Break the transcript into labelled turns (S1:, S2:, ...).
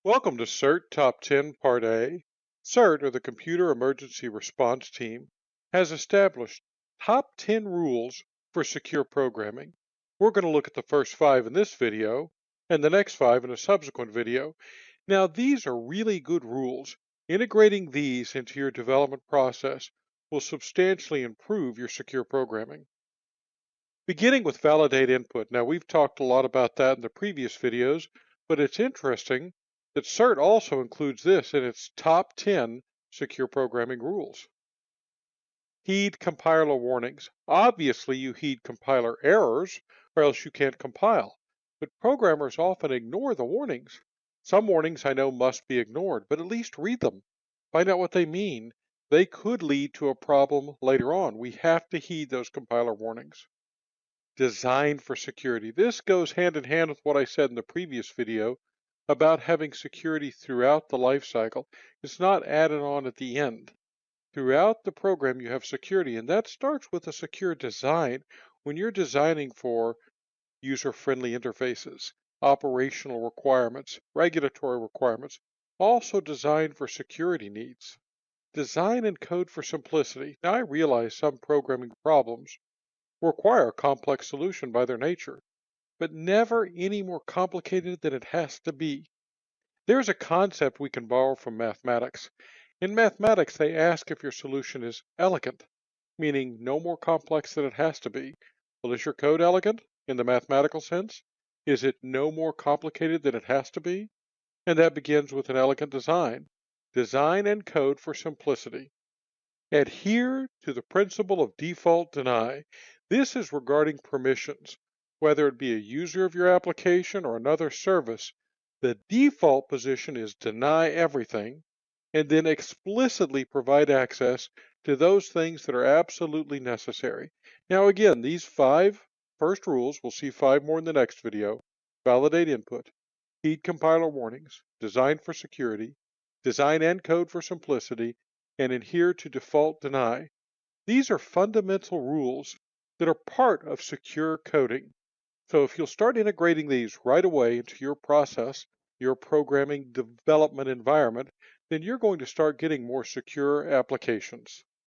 S1: Welcome to CERT Top 10 Part A. CERT, or the Computer Emergency Response Team, has established top 10 rules for secure programming. We're going to look at the first 5 in this video and the next 5 in a subsequent video. Now, these are really good rules. Integrating these into your development process will substantially improve your secure programming. Beginning with validate input. Now, we've talked a lot about that in the previous videos, but it's interesting that CERT also includes this in its top 10 secure programming rules. Heed compiler warnings. Obviously, you heed compiler errors, or else you can't compile. But programmers often ignore the warnings. Some warnings I know must be ignored, but at least read them. Find out what they mean. They could lead to a problem later on. We have to heed those compiler warnings. Design for security. This goes hand in hand with what I said in the previous video about having security throughout the life cycle. It's not added on at the end. Throughout the program, you have security, and that starts with a secure design. When you're designing for user-friendly interfaces, operational requirements, regulatory requirements, also design for security needs. Design and code for simplicity. Now, I realize some programming problems require a complex solution by their nature, but never any more complicated than it has to be. There's a concept we can borrow from mathematics. In mathematics, they ask if your solution is elegant, meaning no more complex than it has to be. Well, is your code elegant in the mathematical sense? Is it no more complicated than it has to be? And that begins with an elegant design. Design and code for simplicity. Adhere to the principle of default deny. This is regarding permissions. Whether it be a user of your application or another service, the default position is deny everything and then explicitly provide access to those things that are absolutely necessary. Now again, these 5 first rules, we'll see 5 more in the next video. Validate input, heed compiler warnings, design for security, design and code for simplicity, and adhere to default deny. These are fundamental rules that are part of secure coding. So if you'll start integrating these right away into your process, your programming development environment, then you're going to start getting more secure applications.